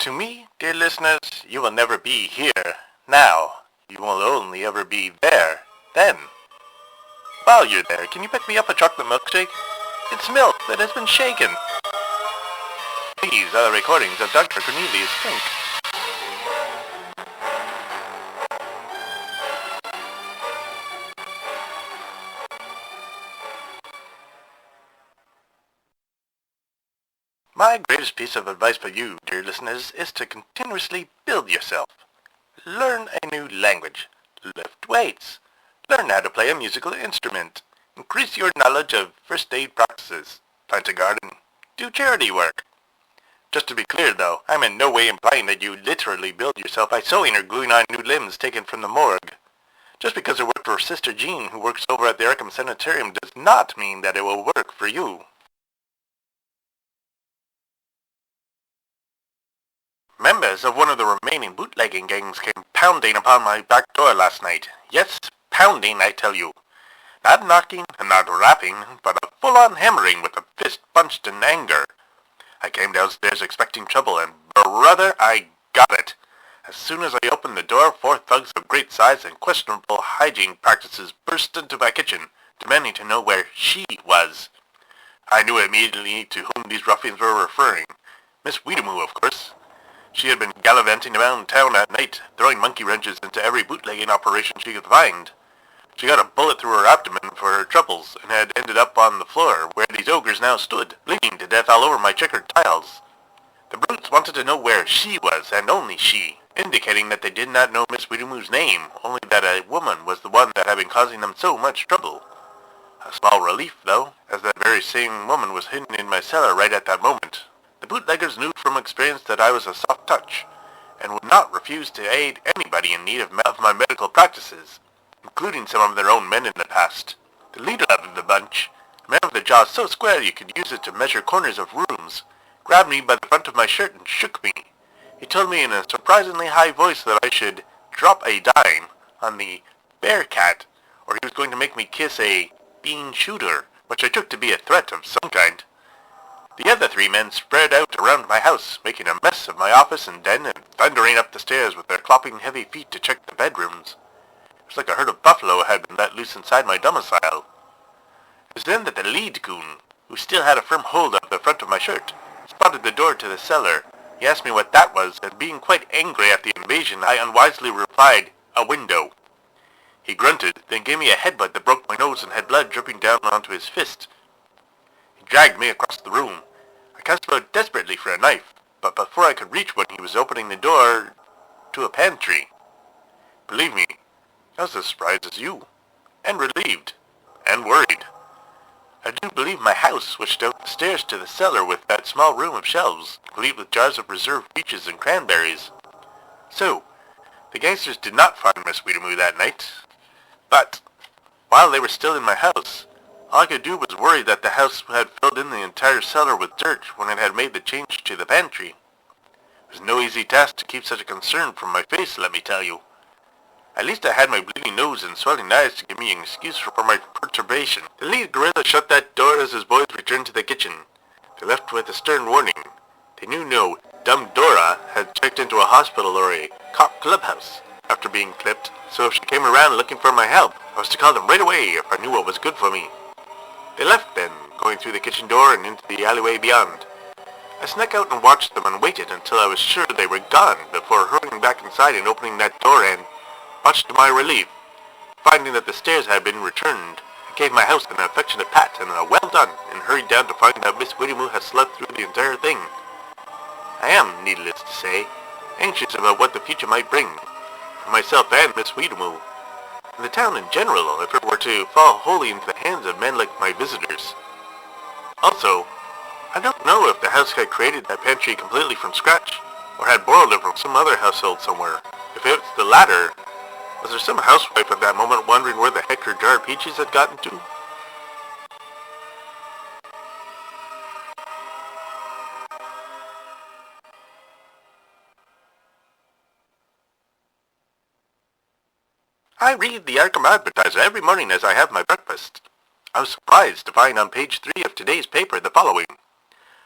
To me, dear listeners, you will never be here, now. You will only ever be there, then. While you're there, can you pick me up a chocolate milkshake? It's milk that has been shaken. These are the recordings of Dr. Cornelius Fink. My greatest piece of advice for you, dear listeners, is to continuously build yourself. Learn a new language. Lift weights. Learn how to play a musical instrument. Increase your knowledge of first aid practices. Plant a garden. Do charity work. Just to be clear, though, I'm in no way implying that you literally build yourself by sewing or gluing on new limbs taken from the morgue. Just because it worked for Sister Jean, who works over at the Arkham Sanitarium, does not mean that it will work for you. Members of one of the remaining bootlegging gangs came pounding upon my back door last night. Yes, pounding, I tell you. Not knocking and not rapping, but a full-on hammering with a fist punched in anger. I came downstairs expecting trouble, and brother, I got it. As soon as I opened the door, 4 thugs of great size and questionable hygiene practices burst into my kitchen, demanding to know where she was. I knew immediately to whom these ruffians were referring. Miss Weedamoo, of course. She had been gallivanting around town at night, throwing monkey wrenches into every bootlegging operation she could find. She got a bullet through her abdomen for her troubles, and had ended up on the floor, where these ogres now stood, bleeding to death all over my checkered tiles. The brutes wanted to know where she was, and only she, indicating that they did not know Miss Weedamoo's name, only that a woman was the one that had been causing them so much trouble. A small relief, though, as that very same woman was hidden in my cellar right at that moment. The bootleggers knew from experience that I was a soft touch, and would not refuse to aid anybody in need of my medical practices, including some of their own men in the past. The leader of the bunch, a man with a jaw so square you could use it to measure corners of rooms, grabbed me by the front of my shirt and shook me. He told me in a surprisingly high voice that I should drop a dime on the bear cat, or he was going to make me kiss a bean shooter, which I took to be a threat of some kind. The other 3 men spread out around my house, making a mess of my office and den, and thundering up the stairs with their clopping heavy feet to check the bedrooms. It was like a herd of buffalo had been let loose inside my domicile. It was then that the lead goon, who still had a firm hold of the front of my shirt, spotted the door to the cellar. He asked me what that was, and being quite angry at the invasion, I unwisely replied, "A window." He grunted, then gave me a headbutt that broke my nose and had blood dripping down onto his fist. He dragged me across the room. I cast about desperately for a knife, but before I could reach one, he was opening the door to a pantry. Believe me, I was as surprised as you, and relieved, and worried. I do believe my house switched out the stairs to the cellar with that small room of shelves, complete with jars of preserved peaches and cranberries. So, the gangsters did not find Miss Weedamoo that night, but while they were still in my house, all I could do was worry that the house had filled in the entire cellar with dirt when it had made the change to the pantry. It was no easy task to keep such a concern from my face, let me tell you. At least I had my bleeding nose and swelling eyes to give me an excuse for my perturbation. The lead gorilla shut that door as his boys returned to the kitchen. They left with a stern warning. They knew no dumb Dora had checked into a hospital or a cop clubhouse after being clipped, so if she came around looking for my help, I was to call them right away if I knew what was good for me. They left then, going through the kitchen door and into the alleyway beyond. I snuck out and watched them and waited until I was sure they were gone before hurrying back inside and opening that door and, much to my relief, finding that the stairs had been returned, I gave my house an affectionate pat and a well done and hurried down to find that Miss Weedamoo had slept through the entire thing. I am, needless to say, anxious about what the future might bring, for myself and Miss Weedamoo, and the town in general, if it were to fall wholly into the hands of men like my visitors. Also, I don't know if the house had created that pantry completely from scratch, or had borrowed it from some other household somewhere. If it's the latter, was there some housewife at that moment wondering where the heck her jar of peaches had gotten to? I read the Arkham Advertiser every morning as I have my breakfast. I was surprised to find on page 3 of today's paper the following.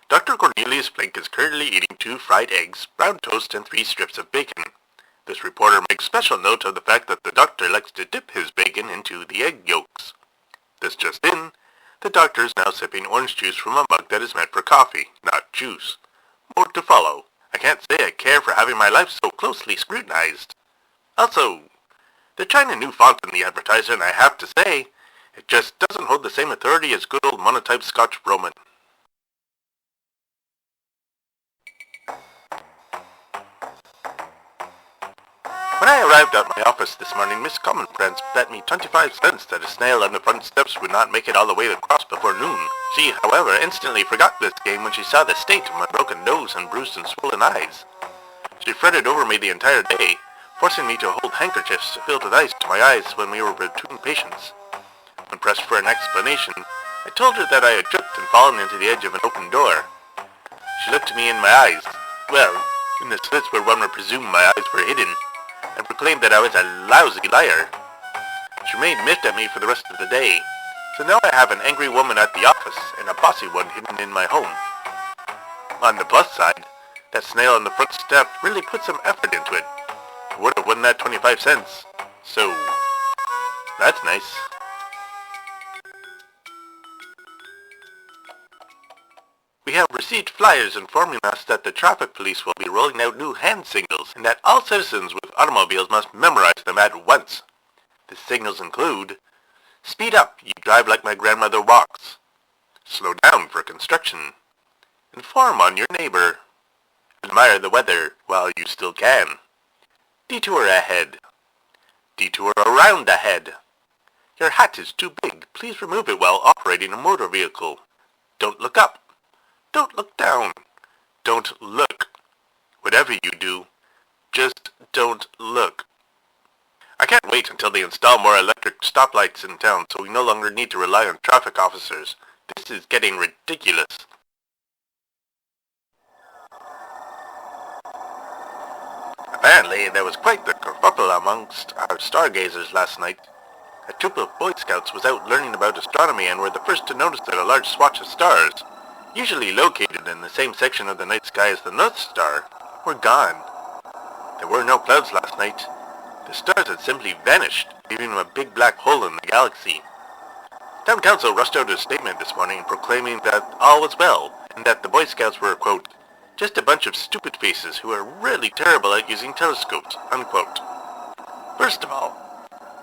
Dr. Cornelius Blink is currently eating 2 fried eggs, brown toast, and 3 strips of bacon. This reporter makes special note of the fact that the doctor likes to dip his bacon into the egg yolks. This just in, the doctor is now sipping orange juice from a mug that is meant for coffee, not juice. More to follow. I can't say I care for having my life so closely scrutinized. Also, they're trying a new font in the advertiser, and I have to say, it just doesn't hold the same authority as good old monotype Scotch Roman. When I arrived at my office this morning, Miss Common Friends bet me 25 cents that a snail on the front steps would not make it all the way across before noon. She, however, instantly forgot this game when she saw the state of my broken nose and bruised and swollen eyes. She fretted over me the entire day, forcing me to hold handkerchiefs filled with ice to my eyes when we were between patients. When pressed for an explanation, I told her that I had tripped and fallen into the edge of an open door. She looked me in my eyes, well, in the slits where one would presume my eyes were hidden, and proclaimed that I was a lousy liar. She remained miffed at me for the rest of the day, so now I have an angry woman at the office and a bossy one hidden in my home. On the plus side, that snail on the front step really put some effort into it. I would have won that 25 cents, so that's nice. We have received flyers informing us that the traffic police will be rolling out new hand signals and that all citizens with automobiles must memorize them at once. The signals include, "Speed up, you drive like my grandmother walks." "Slow down for construction." "Inform on your neighbor." "Admire the weather while you still can." "Detour ahead." "Detour around ahead." "Your hat is too big. Please remove it while operating a motor vehicle." "Don't look up." "Don't look down." "Don't look." Whatever you do, just don't look. I can't wait until they install more electric stoplights in town so we no longer need to rely on traffic officers. This is getting ridiculous. Apparently, there was quite the kerfuffle amongst our stargazers last night. A troop of Boy Scouts was out learning about astronomy and were the first to notice that a large swatch of stars, usually located in the same section of the night sky as the North Star, were gone. There were no clouds last night. The stars had simply vanished, leaving a big black hole in the galaxy. Town Council rushed out a statement this morning proclaiming that all was well, and that the Boy Scouts were, quote, "just a bunch of stupid faces who are really terrible at using telescopes," unquote. First of all,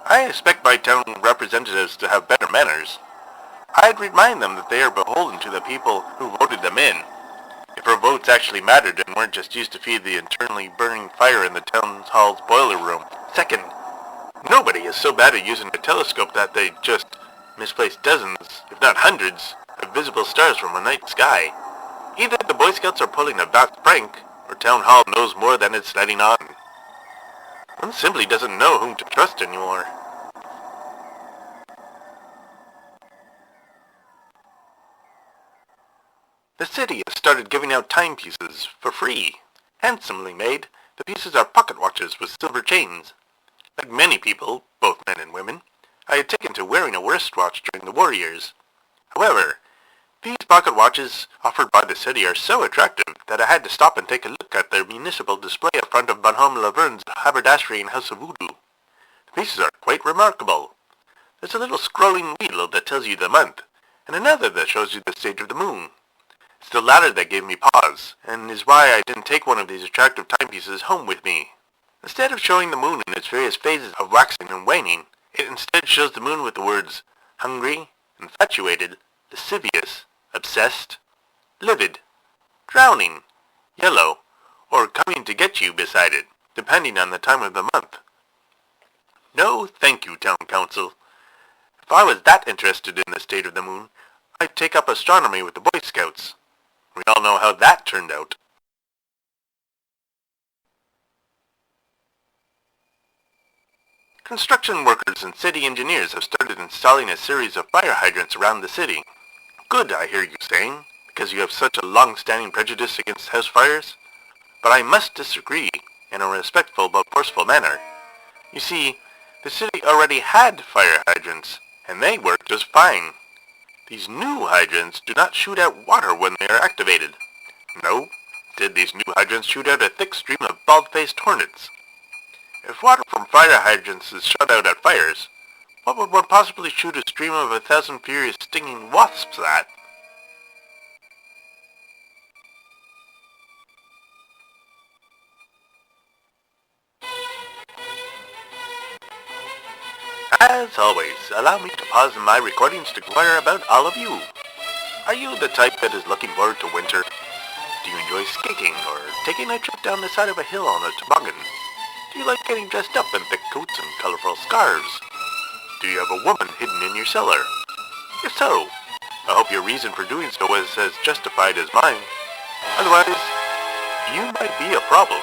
I expect my town representatives to have better manners. I'd remind them that they are beholden to the people who voted them in. If our votes actually mattered and weren't just used to feed the internally burning fire in the town hall's boiler room. Second, nobody is so bad at using a telescope that they just misplace dozens, if not hundreds, of visible stars from a night sky. Either the Boy Scouts are pulling a vast prank, or town hall knows more than it's letting on. One simply doesn't know whom to trust anymore. The city has started giving out timepieces for free. Handsomely made, the pieces are pocket watches with silver chains. Like many people, both men and women, I had taken to wearing a wristwatch during the war years. However, these pocket watches offered by the city are so attractive that I had to stop and take a look at their municipal display in front of Bonhomme Laverne's haberdashery and House of Voodoo. The pieces are quite remarkable. There's a little scrolling wheel that tells you the month, and another that shows you the stage of the moon. It's the latter that gave me pause, and is why I didn't take one of these attractive timepieces home with me. Instead of showing the moon in its various phases of waxing and waning, it instead shows the moon with the words hungry, infatuated, lascivious, obsessed, livid, drowning, yellow, or coming to get you beside it, depending on the time of the month. No, thank you, Town Council. If I was that interested in the state of the moon, I'd take up astronomy with the Boy Scouts. We all know how that turned out. Construction workers and city engineers have started installing a series of fire hydrants around the city. Good, I hear you saying, because you have such a long-standing prejudice against house fires. But I must disagree in a respectful but forceful manner. You see, the city already had fire hydrants, and they worked just fine. These new hydrants do not shoot out water when they are activated. No, instead these new hydrants shoot out a thick stream of bald-faced hornets. If water from fire hydrants is shot out at fires, what would one possibly shoot a stream of 1,000 furious stinging wasps at? As always, allow me to pause my recordings to inquire about all of you. Are you the type that is looking forward to winter? Do you enjoy skating or taking a trip down the side of a hill on a toboggan? Do you like getting dressed up in thick coats and colorful scarves? Do you have a woman hidden in your cellar? If so, I hope your reason for doing so is as justified as mine. Otherwise, you might be a problem.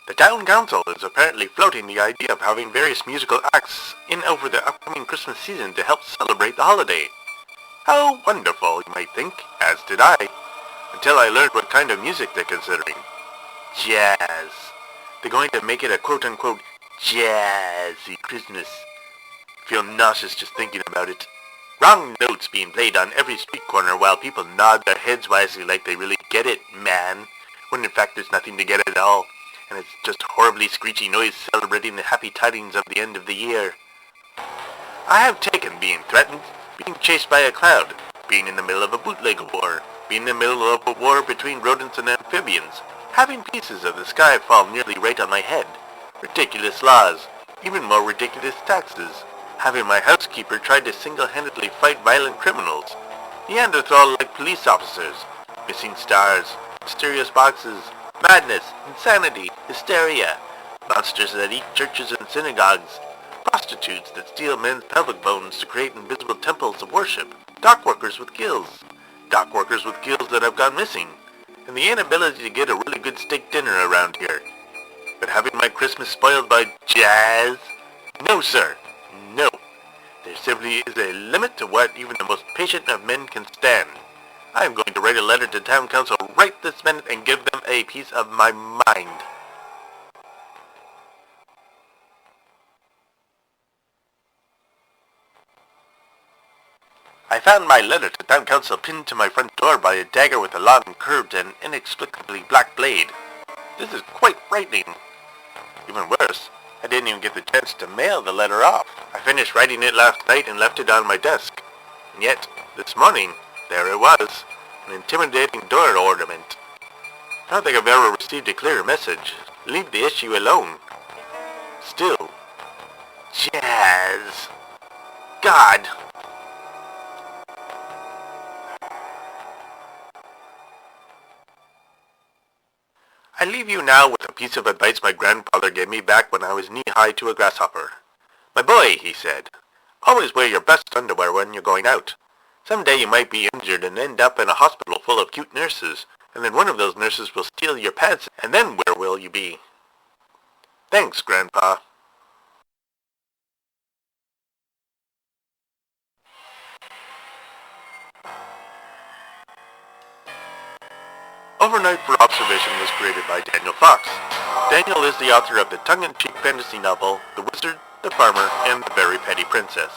The town council is apparently floating the idea of having various musical acts in over the upcoming Christmas season to help celebrate the holiday. How wonderful, you might think, as did I, until I learned what kind of music they're considering. Jazz. They're going to make it a quote-unquote jazzy Christmas. Feel nauseous just thinking about it. Wrong notes being played on every street corner while people nod their heads wisely like they really get it, man. When in fact there's nothing to get at all. And it's just horribly screechy noise celebrating the happy tidings of the end of the year. I have taken being threatened, being chased by a cloud, being in the middle of a bootleg war, being in the middle of a war between rodents and amphibians, having pieces of the sky fall nearly right on my head, ridiculous laws, even more ridiculous taxes, having my housekeeper try to single-handedly fight violent criminals, Neanderthal-like police officers, missing stars, mysterious boxes, madness, insanity, hysteria, monsters that eat churches and synagogues, prostitutes that steal men's pelvic bones to create invisible temples of worship, dock workers with gills that have gone missing, and the inability to get a really good steak dinner around here. But having my Christmas spoiled by jazz? No, sir. No. There simply is a limit to what even the most patient of men can stand. I am going to write a letter to town council right this minute and give them a piece of my mind. I found my letter to town council pinned to my front door by a dagger with a long, curved, and inexplicably black blade. This is quite frightening. Even worse, I didn't even get the chance to mail the letter off. I finished writing it last night and left it on my desk. And yet, this morning, there it was, an intimidating door ornament. I don't think I've ever received a clearer message. Leave the issue alone. Still, jazz. God. I leave you now with a piece of advice my grandfather gave me back when I was knee-high to a grasshopper. My boy, he said, always wear your best underwear when you're going out. Someday you might be injured and end up in a hospital full of cute nurses, and then one of those nurses will steal your pants, and then where will you be? Thanks, Grandpa. Overnight for Observation was created by Daniel Fox. Daniel is the author of the tongue-in-cheek fantasy novel, The Wizard, the Farmer, and the Very Petty Princess.